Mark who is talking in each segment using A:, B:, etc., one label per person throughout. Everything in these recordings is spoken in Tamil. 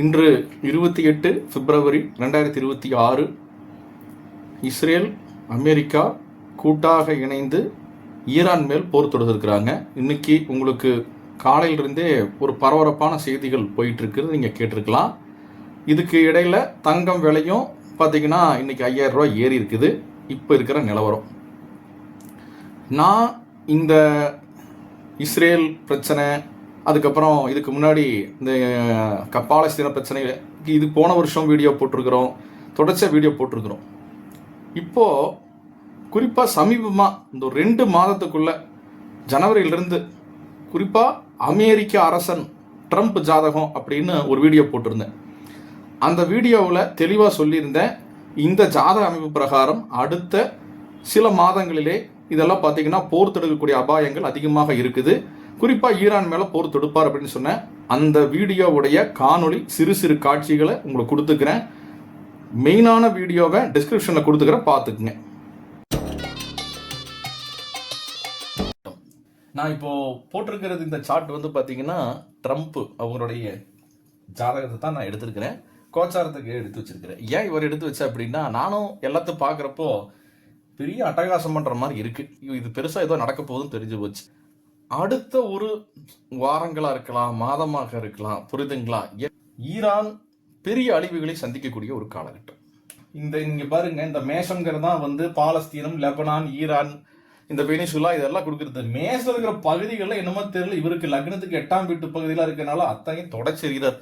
A: இன்று 28 பிப்ரவரி 2026 இஸ்ரேல் அமெரிக்கா கூட்டாக இணைந்து ஈரான் மேல் போர் தொடுத்திருக்கிறாங்க. இன்னைக்கு உங்களுக்கு காலையிலிருந்தே ஒரு பரபரப்பான செய்திகள் போயிட்டு இருக்குது, நீங்கள் கேட்டிருக்கலாம். இதுக்கு இடையில தங்கம் விலையும் பார்த்தீங்கன்னா இன்னைக்கு 5000 ரூபாய் ஏறி இருக்குது. இப்போ இருக்கிற நிலவரம், நான் இந்த இஸ்ரேல் பிரச்சனை, அதுக்கப்புறம் இதுக்கு முன்னாடி இந்த பாலஸ்தீன பிரச்சனை, இது போன வருஷம் வீடியோ போட்டிருக்கிறோம், தொடர்ச்சியாக வீடியோ போட்டிருக்கிறோம். இப்போது குறிப்பாக சமீபமாக இந்த 2 மாதத்துக்குள்ள ஜனவரியிலிருந்து குறிப்பாக அமெரிக்க அரசன் ட்ரம்ப் ஜாதகம் அப்படின்னு ஒரு வீடியோ போட்டிருந்தேன். அந்த வீடியோவில் தெளிவாக சொல்லியிருந்தேன், இந்த ஜாதக அமைப்பு பிரகாரம் அடுத்த சில மாதங்களிலே இதெல்லாம் பார்த்தீங்கன்னா போர் தொடுக்கக்கூடிய அபாயங்கள் அதிகமாக இருக்குது. குறிப்பாக ஈரான் மேலே போர் தொடுப்பார் அப்படின்னு சொன்னேன். அந்த வீடியோவுடைய காணொளி சிறு சிறு காட்சிகளை உங்களுக்கு கொடுத்துக்கிறேன். மெயினான வீடியோவை டிஸ்கிரிப்ஷனில் கொடுத்துக்கிறேன், பார்த்துக்குங்க. நான் இப்போ போட்டிருக்கிறது இந்த சார்ட் வந்து பார்த்தீங்கன்னா ட்ரம்ப் அவங்களுடைய ஜாதகத்தை தான் நான் எடுத்திருக்கிறேன். கோச்சாரத்துக்கு எடுத்து வச்சிருக்கிறேன். ஏன் இவர் எடுத்து வச்சேன் அப்படின்னா, நானும் எல்லாத்தையும் பார்க்குறப்போ பெரிய அட்டகாசம் பண்ணுற மாதிரி இருக்கு. இது பெருசாக ஏதோ நடக்க போகுதுன்னு தெரிஞ்சு போச்சு. அடுத்த ஒரு வாரங்களாக இருக்கலாம், மாதமாக இருக்கலாம், புரிதுங்களா, ஈரான் பெரிய அழிவுகளை சந்திக்கக்கூடிய ஒரு காலகட்டம். இங்க பாருங்க, இந்த மேஷங்கிறது தான் வந்து பாலஸ்தீனம், லெபனான், ஈரான், இந்த வெனிசுலா இதெல்லாம் கொடுக்குறது. மேஷம் இருக்கிற பகுதிகளில் என்னமோ தெரியல, இவருக்கு லக்னத்துக்கு 8ஆம் வீட்டு பகுதியில் இருக்கிறனால அத்தையும் தொடச்செறிகிறார்.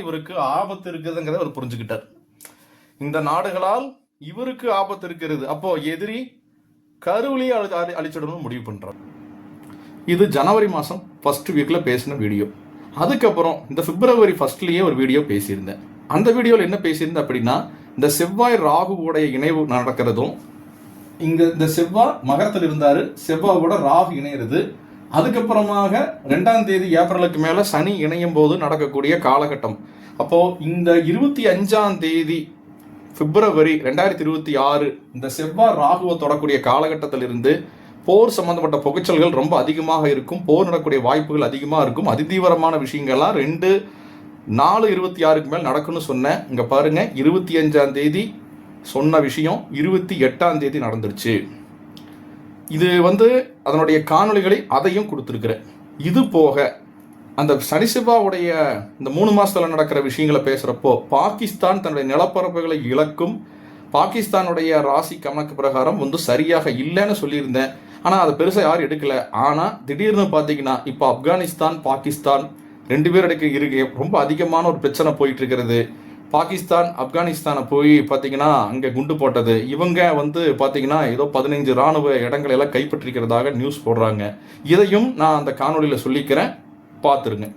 A: இவருக்கு ஆபத்து இருக்குதுங்கிறத அவர் புரிஞ்சுக்கிட்டார். இந்த நாடுகளால் இவருக்கு ஆபத்து இருக்கிறது. அப்போ எதிரி கருவிலேயே அழிச்சிடணும்னு முடிவு பண்றார். இது ஜனவரி மாதம் ஃபர்ஸ்ட் வீக்கில் பேசின வீடியோ. அதுக்கப்புறம் இந்த பிப்ரவரி ஃபர்ஸ்ட்லேயே ஒரு வீடியோ பேசியிருந்தேன். அந்த வீடியோவில் என்ன பேசியிருந்தேன் அப்படின்னா, இந்த செவ்வாய் ராகுவோடைய இணைவு நடக்கிறதும், இங்கே இந்த செவ்வாய் மகரத்தில் இருந்தார், செவ்வாயோட ராகு இணையிறது, அதுக்கப்புறமாக 2ஆம் தேதி ஏப்ரலுக்கு மேலே சனி இணையும் போது நடக்கக்கூடிய காலகட்டம். அப்போ இந்த 25ஆம் தேதி பிப்ரவரி 2026 இந்த செவ்வாய் ராகுவை தொடக்கூடிய காலகட்டத்திலிருந்து போர் சம்பந்தப்பட்ட புகைச்சல்கள் ரொம்ப அதிகமாக இருக்கும். போர் நடக்கக்கூடிய வாய்ப்புகள் அதிகமாக இருக்கும். அதிதீவிரமான விஷயங்கள்லாம் 2/4/26 மேல் நடக்கும்னு சொன்னேன். இங்கே பாருங்க, 25ஆம் தேதி சொன்ன விஷயம் 28ஆம் தேதி நடந்துருச்சு. இது வந்து அதனுடைய காணொளிகளை அதையும் கொடுத்துருக்குறேன். இது போக அந்த சனி செவ்வாவுடைய இந்த 3 மாசத்துல நடக்கிற விஷயங்களை பேசுகிறப்போ, பாகிஸ்தான் தன்னுடைய நிலப்பரப்புகளை இழக்கும், பாகிஸ்தானுடைய ராசி கணக்கு பிரகாரம் வந்து சரியாக இல்லைன்னு சொல்லியிருந்தேன். ஆனால் அதை பெருசாக யாரும் எடுக்கலை. ஆனால் திடீர்னு பார்த்தீங்கன்னா இப்போ ஆப்கானிஸ்தான் பாகிஸ்தான் 2 பேர் இருக்கு ரொம்ப அதிகமான ஒரு பிரச்சனை போயிட்டு இருக்கிறது. பாகிஸ்தான் ஆப்கானிஸ்தானை போய் பார்த்தீங்கன்னா அங்கே குண்டு போட்டது, இவங்க வந்து பார்த்தீங்கன்னா ஏதோ 15 இராணுவ இடங்களை எல்லாம் கைப்பற்றிக்கிறதாக நியூஸ் போடுறாங்க. இதையும் நான் அந்த காணொலியில் சொல்லிக்கிறேன், பார்த்துருங்க.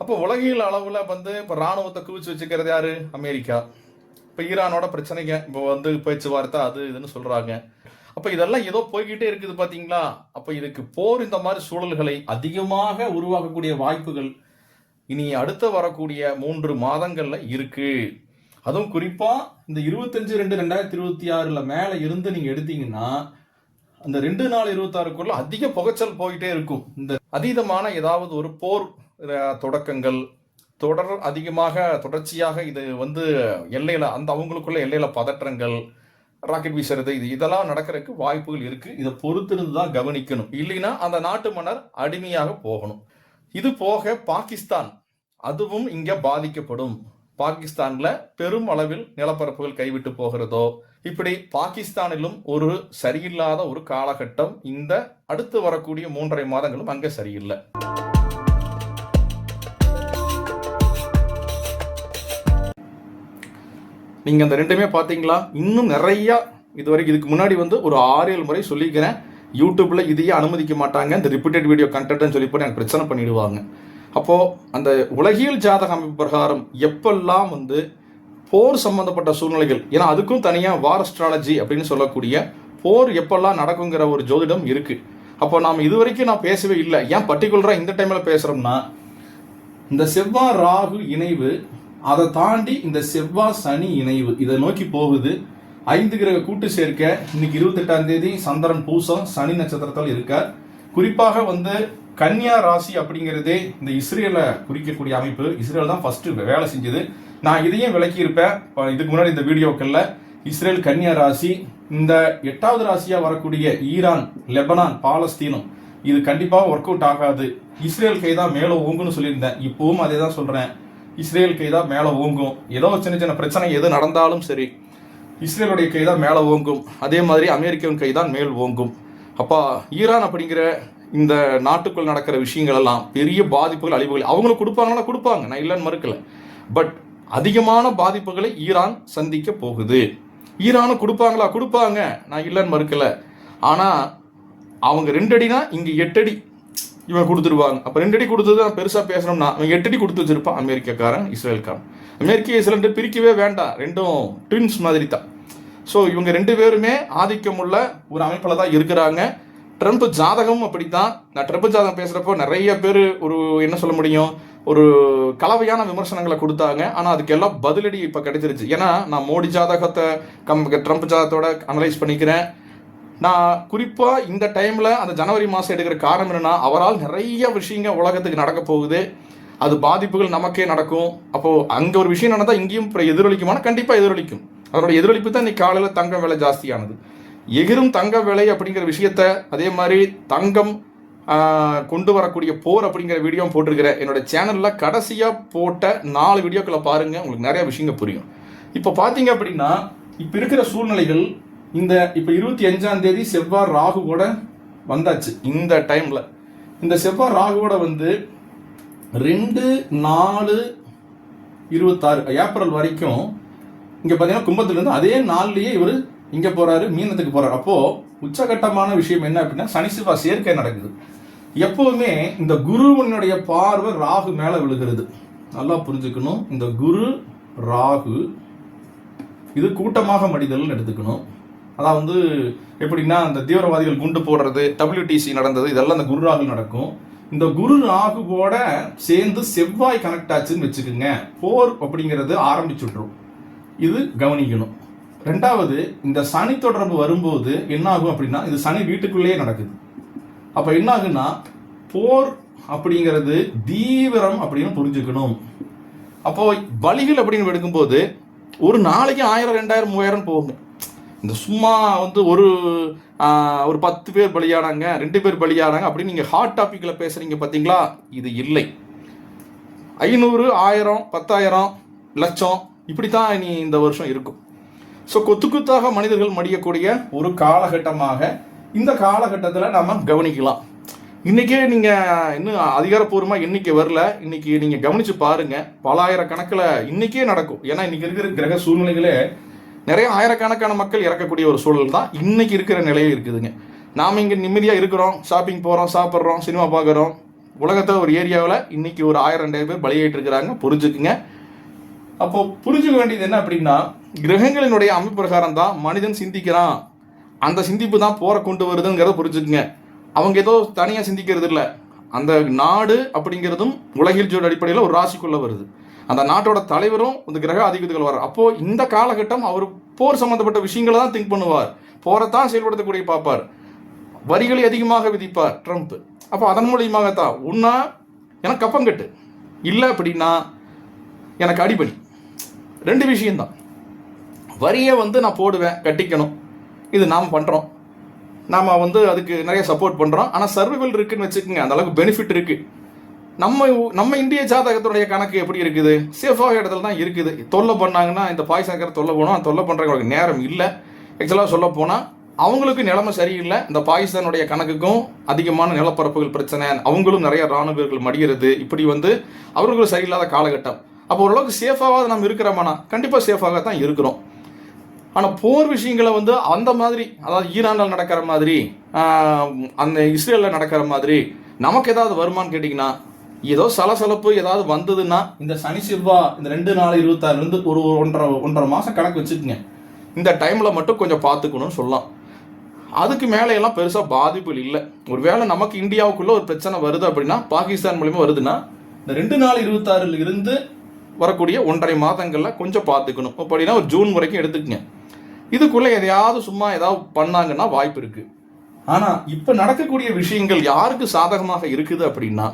A: அப்போ உலகியல் அளவில் வந்து இப்போ இராணுவத்தை குவிச்சு வச்சுக்கிறது யாரு? அமெரிக்கா. இப்போ ஈரானோட பிரச்சனைங்க இப்போ வந்து பேச்சுவார்த்தை அது இதுன்னு சொல்றாங்க. அப்போ இதெல்லாம் ஏதோ போய்கிட்டே இருக்குது பார்த்தீங்களா. அப்போ இதுக்கு போர் இந்த மாதிரி சூழல்களை அதிகமாக உருவாக்கக்கூடிய வாய்ப்புகள் இனி அடுத்த வரக்கூடிய 3 மாதங்கள்ல இருக்கு. அதுவும் குறிப்பா இந்த 25/2/2026 மேலே இருந்து நீங்க எடுத்தீங்கன்னா அந்த 2/4/26 அதிக புகைச்சல் போயிட்டே இருக்கும். இந்த அதீதமான ஏதாவது ஒரு போர் தொடக்கங்கள் அதிகமாக தொடர்ச்சியாக இது வந்து எல்லையில அந்த அவங்களுக்குள்ள எல்லையில பதற்றங்கள், ராக்கெட் வீசுறது, இதெல்லாம் நடக்கிறதுக்கு வாய்ப்புகள் இருக்கு. இதை பொறுத்திருந்து தான் கவனிக்கணும். இல்லைன்னா அந்த நாட்டு மன்னர் அடிமையாக போகணும். இது போக பாகிஸ்தான், அதுவும் இங்க பாதிக்கப்படும். பாகிஸ்தான்ல பெரும் அளவில் நிலப்பரப்புகள் கைவிட்டு போகிறதோ, இப்படி பாகிஸ்தானிலும் ஒரு சரியில்லாத ஒரு காலகட்டம். இந்த அடுத்து வரக்கூடிய 3.5 மாதங்களும் அங்க சரியில்லை. நீங்க அந்த 2மே பார்த்தீங்களா? இன்னும் நிறைய இதுவரைக்கும் இதுக்கு முன்னாடி வந்து ஒரு 6-7 முறை சொல்லிக்கிறேன். யூடியூப்ல இதையே அனுமதிக்க மாட்டாங்க, இந்த ரிப்பீட்டட் வீடியோ கண்டென்ட்னு சொல்லி போட்டு எனக்கு பிரச்சனை பண்ணிடுவாங்க. அப்போ அந்த உலகியல் ஜாதக அமைப்பு பிரகாரம் எப்பெல்லாம் வந்து போர் சம்பந்தப்பட்ட சூழ்நிலைகள், ஏன்னா அதுக்கும் தனியாக வார் அஸ்ட்ராலஜி அப்படின்னு சொல்லக்கூடிய போர் எப்பெல்லாம் நடக்குங்கிற ஒரு ஜோதிடம் இருக்கு. அப்போ நாம் இதுவரைக்கும் நான் பேசவே இல்லை. ஏன் பர்டிகுலராக இந்த டைமில் பேசுகிறோம்னா, இந்த செவ்வாய் ராகு இணைவு, அதை தாண்டி இந்த செவ்வாய் சனி இணைவு இதை நோக்கி போகுது. 5 கிரக கூட்டு சேர்க்க இன்னைக்கு 28ஆம் தேதி சந்திரன் பூசம் சனி நட்சத்திரத்தில் இருக்கார். குறிப்பாக வந்து கன்னியா ராசி அப்படிங்கிறதே இந்த இஸ்ரேலை குறிக்கக்கூடிய அமைப்பு. இஸ்ரேல் தான் ஃபர்ஸ்ட் வேலை செஞ்சது. நான் இதையும் விளக்கி இருப்பேன் இதுக்கு முன்னாடி இந்த வீடியோக்கள்ல. இஸ்ரேல் கன்னியா ராசி. இந்த 8வது ராசியா வரக்கூடிய ஈரான், லெபனான், பாலஸ்தீனம் இது கண்டிப்பா ஒர்க் அவுட் ஆகாது. இஸ்ரேல் கைதான் மேல ஓங்குன்னு சொல்லியிருந்தேன். இப்பவும் அதே தான் சொல்றேன். இஸ்ரேல் கைதான் மேல ஓங்கும். ஏதோ சின்ன சின்ன பிரச்சனை எது நடந்தாலும் சரி இஸ்ரேலுடைய கைதான் மேல ஓங்கும். அதே மாதிரி அமெரிக்காவின் கைதான் மேல் ஓங்கும். அப்பா ஈரான் அப்படிங்கிற இந்த நாட்டுக்குள் நடக்கிற விஷயங்கள் எல்லாம் பெரிய பாதிப்புகள், அழிவுகள் அவங்களுக்கு கொடுப்பாங்களா? கொடுப்பாங்க, நான் இல்லைன்னு மறுக்கல. பட் அதிகமான பாதிப்புகளை ஈரான் சந்திக்க போகுது. ஈரானும் கொடுப்பாங்களா? கொடுப்பாங்க, நான் இல்லைன்னு மறுக்கல. ஆனா அவங்க 2 அடினா இங்க 8 அடி இவன் கொடுத்துருவாங்க. அப்ப 2 அடி கொடுத்தது தான் பெருசா பேசணும்னா அவன் 8 அடி கொடுத்து வச்சிருப்பான் அமெரிக்காக்காரன், இஸ்ரேல்காரன். அமெரிக்க இஸ்ரேல் பிரிக்கவே வேண்டாம், ரெண்டும் ட்வின்ஸ் மாதிரி தான். ஸோ இவங்க 2 பேருமே ஆதிக்கம் உள்ள ஒரு அமைப்பில் தான் இருக்கிறாங்க. ட்ரம்ப் ஜாதகம் அப்படித்தான். நான் ட்ரம்ப் ஜாதகம் பேசுறப்போ நிறைய பேர் ஒரு என்ன சொல்ல முடியும், ஒரு கலவையான விமர்சனங்களை கொடுத்தாங்க. ஆனால் அதுக்கெல்லாம் பதிலடி இப்போ கிடைச்சிருச்சு. ஏன்னா நான் மோடி ஜாதகத்தை ட்ரம்ப் ஜாதகத்தோட அனலைஸ் பண்ணிக்கிறேன். நான் குறிப்பாக இந்த டைமில் அந்த ஜனவரி மாதம் எடுக்கிற காரணம் என்னன்னா, அவரால் நிறைய விஷயங்கள் உலகத்துக்கு நடக்க போகுது. அது பாதிப்புகள் நமக்கே நடக்கும். அப்போது அங்கே ஒரு விஷயம் நடந்தால் இங்கேயும் எதிரொலிக்குமானா கண்டிப்பாக எதிரொலிக்கும். அதோட எதிரொலிப்பு தான் இன்னைக்கு காலையில் தங்கம் விலை ஜாஸ்தியானது. எகிரும் தங்க விலை அப்படிங்கிற விஷயத்த, அதே மாதிரி தங்கம் கொண்டு வரக்கூடிய போர் அப்படிங்கிற வீடியோ போட்டிருக்கிறேன். என்னோட சேனலில் கடைசியாக போட்ட 4 வீடியோக்களை பாருங்கள், உங்களுக்கு நிறைய விஷயங்கள் புரியும். இப்போ பார்த்தீங்க அப்படின்னா இப்போ இருக்கிற சூழ்நிலைகள் இந்த இப்போ 25ஆம் தேதி செவ்வாய் ராகுவோட வந்தாச்சு. இந்த டைமில் இந்த செவ்வாய் ராகுவோட வந்து 2/4/26 ஏப்ரல் வரைக்கும் இங்கே பார்த்தீங்கன்னா கும்பத்துலேருந்து அதே நாள்லேயே இவர் இங்கே போகிறாரு, மீனத்துக்கு போகிறார். அப்போது உச்சகட்டமான விஷயம் என்ன அப்படின்னா சனி செவ்வாய் சேர்க்கை நடக்குது. எப்போவுமே இந்த குருவனுடைய பார்வை ராகு மேலே விழுகிறது. நல்லா புரிஞ்சுக்கணும். இந்த குரு ராகு இது கூட்டமாக மடிதல் எடுத்துக்கணும். அதான் வந்து எப்படின்னா அந்த தீவிரவாதிகள் குண்டு போடுறது, WTC நடந்தது, இதெல்லாம் இந்த குரு ராகு நடக்கும். இந்த குரு ராகுவோட சேர்ந்து செவ்வாய் கனெக்ட் ஆச்சுன்னு வச்சுக்கோங்க, போர் அப்படிங்கிறது ஆரம்பிச்சுட்ரும். இது கவனிக்கணும். 2வது இந்த சனி தொடர்பு வரும்போது என்ன ஆகும் அப்படின்னா இது சனி வீட்டுக்குள்ளேயே நடக்குது. அப்ப என்ன ஆகுன்னா போர் அப்படிங்கிறது தீவிரம் அப்படின்னு புரிஞ்சுக்கணும். அப்போ பலிகள் அப்படின்னு எடுக்கும்போது ஒரு நாளைக்கு 1000, 2000, 3000 போகுங்க. இந்த சும்மா வந்து ஒரு 10 பேர் பலியானாங்க, 2 பேர் பலியானாங்க அப்படின்னு நீங்க ஹாட் டாபிக்ல பேசுறீங்க பாத்தீங்களா, இது இல்லை. 500, 1000, 10,000, லட்சம் இப்படித்தான் இனி இந்த வருஷம் இருக்கும். ஸோ கொத்து கொத்தாக மனிதர்கள் மடியக்கூடிய ஒரு காலகட்டமாக இந்த காலகட்டத்தில் நம்ம கவனிக்கலாம். இன்னைக்கே நீங்கள் இன்னும் அதிகாரப்பூர்வமாக எண்ணிக்கை வரல, இன்னைக்கு நீங்கள் கவனிச்சு பாருங்க, பல ஆயிரக்கணக்கில் இன்னைக்கே நடக்கும். ஏன்னா இன்னைக்கு இருக்கிற கிரக சூழ்நிலைகளே நிறைய ஆயிரக்கணக்கான மக்கள் இறக்கக்கூடிய ஒரு சூழல் தான் இன்னைக்கு இருக்கிற நிலையே இருக்குதுங்க. நாம் இங்கே நிம்மதியாக இருக்கிறோம், ஷாப்பிங் போகிறோம், சாப்பிட்றோம், சினிமா பார்க்குறோம். உலகத்தில் ஒரு ஏரியாவில் இன்னைக்கு ஒரு 1000, 2000 பேர் பலியாயிட்டு இருக்கிறாங்க, புரிஞ்சுக்குங்க. அப்போ புரிஞ்சுக்க வேண்டியது என்ன அப்படின்னா கிரகங்களினுடைய அமைப்பு பிரகாரம் தான் மனிதன் சிந்திக்கிறான். அந்த சிந்திப்பு தான் போரை கொண்டு வருதுங்கிறத புரிஞ்சுக்குங்க. அவங்க ஏதோ தனியாக சிந்திக்கிறது இல்லை. அந்த நாடு அப்படிங்கிறதும் உலகில் ஜோடி அடிப்படையில் ஒரு ராசிக்குள்ள வருது. அந்த நாட்டோட தலைவரும் இந்த கிரக அதிபதிகள் வர. அப்போ இந்த காலகட்டம் அவர் போர் சம்பந்தப்பட்ட விஷயங்களை தான் திங்க் பண்ணுவார், போரைத்தான் செயல்படுத்தக்கூடிய பார்ப்பார், வரிகளை அதிகமாக விதிப்பார் ட்ரம்ப். அப்போ அதன் மூலியமாகத்தான் ஒன்னா எனக்கு கப்பங்கட்டு இல்லை அப்படின்னா எனக்கு அடிப்படை 2 விஷயம்தான். வரியை வந்து நான் போடுவேன், கட்டிக்கணும், இது நாம் பண்ணுறோம், நாம் வந்து அதுக்கு நிறைய சப்போர்ட் பண்ணுறோம். ஆனால் சர்வைவல் இருக்குன்னு வச்சுக்கோங்க, அந்த அளவுக்கு பெனிஃபிட் இருக்குது. நம்ம இந்திய ஜாதகத்துடைய கணக்கு எப்படி இருக்குது, சேஃபாக இடத்துல தான் இருக்குது. தொல்லை பண்ணாங்கன்னா இந்த பாய்சனக்கிற தொல்லை போனோம், தொல்லை பண்ணுறவங்களுக்கு நேரம் இல்லை. ஆக்சுவலாக சொல்ல போனால் அவங்களுக்கு நிலைமை சரியில்லை. இந்த பாகிஸ்தானுடைய கணக்குக்கும் அதிகமான நிலப்பரப்புகள் பிரச்சனை, அவங்களும் நிறைய இராணுவ வீரர்கள் மடிகிறது, இப்படி வந்து அவர்களுக்கு சரியில்லாத காலகட்டம். அப்போ ஓரளவுக்கு சேஃபாக நம்ம இருக்கிறோமானா கண்டிப்பாக சேஃபாக தான் இருக்கிறோம். ஆனால் போர் விஷயங்களை வந்து அந்த மாதிரி, அதாவது ஈரானில் நடக்கிற மாதிரி, அந்த இஸ்ரேலில் நடக்கிற மாதிரி நமக்கு ஏதாவது வருமானு கேட்டிங்கன்னா ஏதோ சலசலப்பு ஏதாவது வந்ததுன்னா இந்த சனி செவ்வாய் இந்த 2/4/26 ஒரு 1.5 மாதம் கணக்கு வச்சுக்கோங்க. இந்த டைமில் மட்டும் கொஞ்சம் பார்த்துக்கணும்னு சொல்லலாம். அதுக்கு மேலே எல்லாம் பெருசாக பாதிப்புகள் இல்லை. ஒருவேளை நமக்கு இந்தியாவுக்குள்ள ஒரு பிரச்சனை வருது அப்படின்னா, பாகிஸ்தான் மூலியமா வருதுன்னா, இந்த 2/4/26 இருந்து வரக்கூடிய 1.5 மாதங்களில் கொஞ்சம் பார்த்துக்கணும். அப்படின்னா ஒரு ஜூன் வரைக்கும் எடுத்துக்கங்க. இதுக்குள்ளே எதையாவது சும்மா ஏதாவது பண்ணாங்கன்னா வாய்ப்பு இருக்குது. ஆனா இப்ப நடக்கக்கூடிய விஷயங்கள் யாருக்கு சாதகமாக இருக்குது அப்படின்னா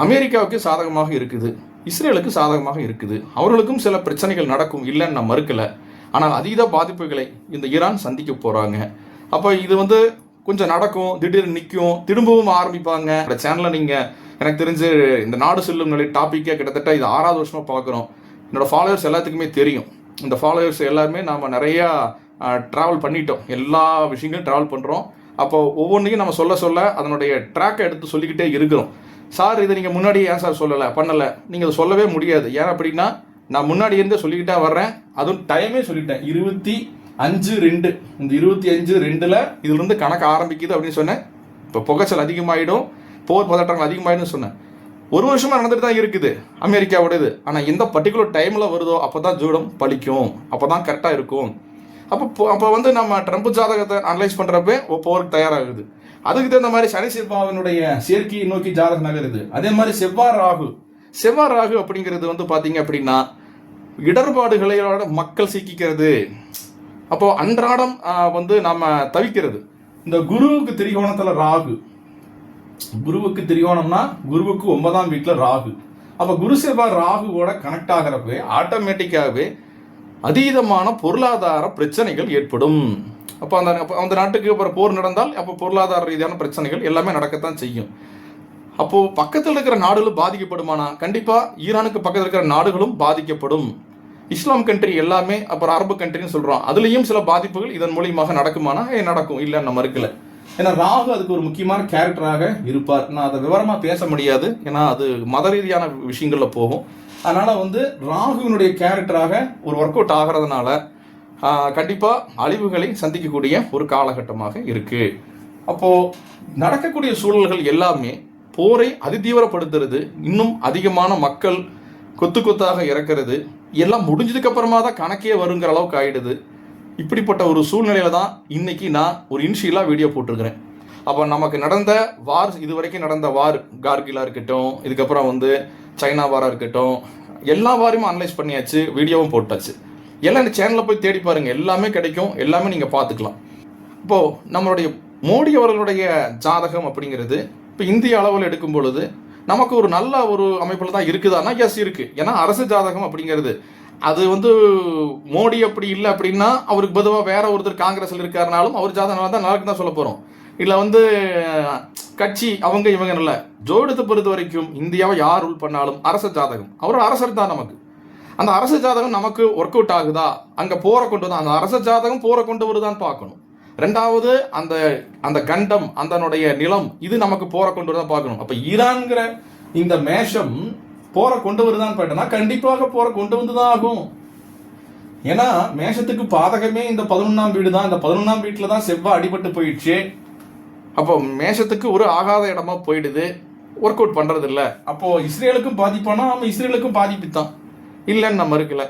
A: அமெரிக்காவுக்கு சாதகமாக இருக்குது, இஸ்ரேலுக்கு சாதகமாக இருக்குது. அவர்களுக்கும் சில பிரச்சனைகள் நடக்கும், இல்லைன்னு நான் மறுக்கல. ஆனால் அதீத பாதிப்புகளை இந்த ஈரான் சந்திக்க போறாங்க. அப்போ இது வந்து கொஞ்சம் நடக்கும், திடீர்னு நிற்கும், திரும்பவும் ஆரம்பிப்பாங்க. இந்த சேனலை நீங்க எனக்கு தெரிஞ்சு இந்த நாடு செல்லும் நிலை டாப்பிக்கே கிட்டத்தட்ட இது 6வது வருஷமா பார்க்குறோம். என்னோட ஃபாலோவர்ஸ் எல்லாத்துக்குமே தெரியும். இந்த ஃபாலோவர்ஸ் எல்லாருமே நாம நிறையா ட்ராவல் பண்ணிட்டோம், எல்லா விஷயங்களும் ட்ராவல் பண்ணுறோம். அப்போ ஒவ்வொன்றையும் நம்ம சொல்ல சொல்ல அதனுடைய ட்ராக்கை எடுத்து சொல்லிக்கிட்டே இருக்கிறோம். சார் இதை நீங்கள் முன்னாடி ஏன் சார் சொல்லலை பண்ணலை, நீங்கள் அதை சொல்லவே முடியாது. ஏன் அப்படின்னா நான் முன்னாடி இருந்து சொல்லிக்கிட்டே வர்றேன், அதுவும் டைமே சொல்லிட்டேன். 25/2 இந்த 25/2 இதுலேருந்து கணக்கு ஆரம்பிக்குது அப்படின்னு சொன்னேன். இப்போ புகைச்சல் அதிகமாகிடும், போர் பதற்றங்கள் அதிகமாகிடும் சொன்னேன். ஒரு வருஷமாக நடந்துட்டு தான் இருக்குது அமெரிக்காவோடது. ஆனால் எந்த பர்டிகுலர் டைமில் வருதோ அப்போ தான் ஜூடம் பலிக்கும், அப்போ தான் கரெக்டாக இருக்கும். அப்போ வந்து நம்ம ட்ரம்ப் ஜாதகத்தை அனலைஸ் பண்ணுறப்ப போருக்கு தயாராகுது. அதுக்கு தகுந்த மாதிரி சனி செவ்வாவினுடைய சேர்க்கையை நோக்கி ஜாதகம் நகருது. அதே மாதிரி செவ்வாய் ராகு அப்படிங்கிறது வந்து பார்த்தீங்க அப்படின்னா இடர்பாடுகளோட மக்கள் சிக்கிக்கிறது. அப்போ அன்றாடம் வந்து நாம தவிக்கிறது. இந்த குருவுக்கு திரிகோணத்துல ராகு, குருவுக்கு திரிகோணம்னா குருவுக்கு 9ஆம் வீட்டுல ராகு. அப்ப குரு செவ்வாய் ராகுவோட கனெக்ட் ஆகிறப்ப ஆட்டோமேட்டிக்காகவே அதீதமான பொருளாதார பிரச்சனைகள் ஏற்படும். அப்போ அந்த நாட்டுக்கு அப்புறம் போர் நடந்தால் அப்போ பொருளாதார ரீதியான பிரச்சனைகள் எல்லாமே நடக்கத்தான் செய்யும். அப்போ பக்கத்தில் இருக்கிற நாடுகளும் பாதிக்கப்படுமானா கண்டிப்பா ஈரானுக்கு பக்கத்தில் இருக்கிற நாடுகளும் பாதிக்கப்படும். இஸ்லாம் கண்ட்ரி எல்லாமே அப்புறம் அரபு கண்ட்ரின்னு சொல்றோம், அதுலயும் சில பாதிப்புகள் இதன் மூலியமாக நடக்குமானா நடக்கும், இல்லைன்னு நம்ம இருக்கல. ஏன்னா ராகு அதுக்கு ஒரு முக்கியமான கேரக்டராக இருப்பார். நான் அதை விவரமா பேச முடியாது, ஏன்னா அது மத ரீதியான விஷயங்கள்ல போகும். அதனால வந்து ராகுவினுடைய கேரக்டராக ஒரு ஒர்க் அவுட் ஆகிறதுனால கண்டிப்பா அழிவுகளை சந்திக்கக்கூடிய ஒரு காலகட்டமாக இருக்கு. அப்போ நடக்கக்கூடிய சூழல்கள் எல்லாமே போரை அதிதீவிரப்படுத்துறது, இன்னும் அதிகமான மக்கள் கொத்து கொத்தாக இறக்கிறது, எல்லாம் முடிஞ்சதுக்கு அப்புறமா தான் கணக்கே வருங்கிற அளவுக்கு ஆயிடுது. இப்படிப்பட்ட ஒரு சூழ்நிலையில தான் இன்னைக்கு நான் ஒரு இன்ஷியலா வீடியோ போட்டிருக்கிறேன். அப்போ நமக்கு நடந்த வார், இது வரைக்கும் நடந்த வார், கார்கிலா இருக்கட்டும், இதுக்கப்புறம் வந்து சைனா வாரா இருக்கட்டும், எல்லா வாரையும் அனலைஸ் பண்ணியாச்சு, வீடியோவும் போட்டாச்சு. எல்லாம் இந்த சேனலில் போய் தேடி பாருங்க, எல்லாமே கிடைக்கும், எல்லாமே நீங்க பார்த்துக்கலாம். இப்போ நம்மளுடைய மோடி அவர்களுடைய ஜாதகம் அப்படிங்கிறது இப்போ இந்திய அளவில் எடுக்கும் பொழுது நமக்கு ஒரு நல்ல ஒரு அமைப்பில் தான் இருக்குதானா? எஸ் இருக்கு. ஏன்னா அரசு ஜாதகம் அப்படிங்கிறது அது வந்து மோடி அப்படி இல்லை அப்படின்னா அவருக்கு பொதுவாக வேற ஒருத்தர் காங்கிரஸில் இருக்காருனாலும் அவர் ஜாதகம் தான் நல்லா தான் சொல்ல போகிறோம். இல்லை வந்து கட்சி அவங்க இவங்க இல்லை. ஜோதிடத்தை பொறுத்த வரைக்கும் இந்தியாவை யார் ரூல் பண்ணாலும் அரச ஜாதகம், அவர் அரசர் தான். நமக்கு அந்த அரச ஜாதகம் நமக்கு ஒர்க் அவுட் ஆகுதா, அங்கே போரை கொண்டு தான் அந்த அரச ஜாதகம் போரை கொண்டு வருதான்னு பார்க்கணும். ரெண்டாவது அந்த அந்த கண்டம், அதனுடைய நிலம், இது நமக்கு போரை கொண்டு வருதான் பார்க்கணும். அப்போ ஈரான்கிற இந்த மேஷம் போரை கொண்டு வருதான்னு பார்த்தோம்னா கண்டிப்பாக போரை கொண்டு வந்து தான் ஆகும். ஏன்னா மேஷத்துக்கு பாதகமே இந்த 11ஆம் வீடு தான். இந்த 11ஆம் வீட்டில் தான் செவ்வாய் அடிபட்டு போயிடுச்சு. அப்போ மேஷத்துக்கு ஒரு ஆகாத இடமா போயிடுது, ஒர்க் அவுட் பண்றது இல்லை. அப்போ இஸ்ரேலுக்கும் பாதிப்பானா நம்ம இஸ்ரேலுக்கும் பாதிப்பு தான், இல்லைன்னு நம்ம இருக்கல.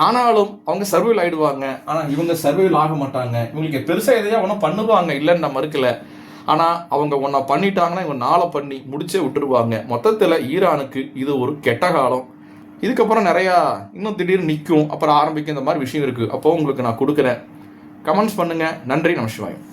A: ஆனாலும் அவங்க சர்வைவல் ஆயிடுவாங்க. ஆனா இவங்க சர்வைவல் ஆக மாட்டாங்க. இவங்களுக்கு பெருசா எதையா ஒன்றும் பண்ணுவாங்க, இல்லைன்னு நம்ம இருக்கல. ஆனா அவங்க ஒன்ன பண்ணிட்டாங்கன்னா இவங்க 4 பண்ணி முடிச்சே விட்டுருவாங்க. மொத்தத்துல ஈரானுக்கு இது ஒரு கெட்ட காலம். இதுக்கப்புறம் நிறையா இன்னும் திடீர்னு நிற்கும், அப்புறம் ஆரம்பிக்கும், இந்த மாதிரி விஷயம் இருக்கு. அப்போ உங்களுக்கு நான் கொடுக்குறேன். கமெண்ட்ஸ் பண்ணுங்க. நன்றி. நமசிவாயம்.